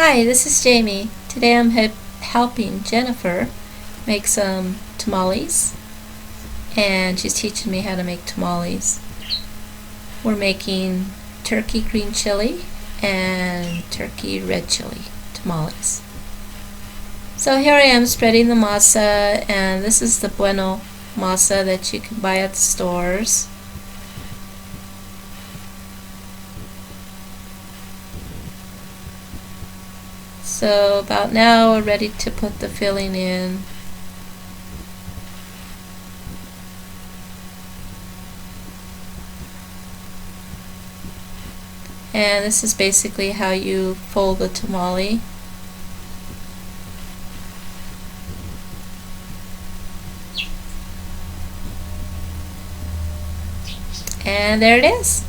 Hi, this is Jamie. Today I'm helping Jennifer make some tamales, and she's teaching me how to make tamales. We're making turkey green chili and turkey red chili tamales. So here I am spreading the masa, and this is the bueno masa that you can buy at the stores. So about now we're ready to put the filling in. And this is basically how you fold the tamale. And there it is.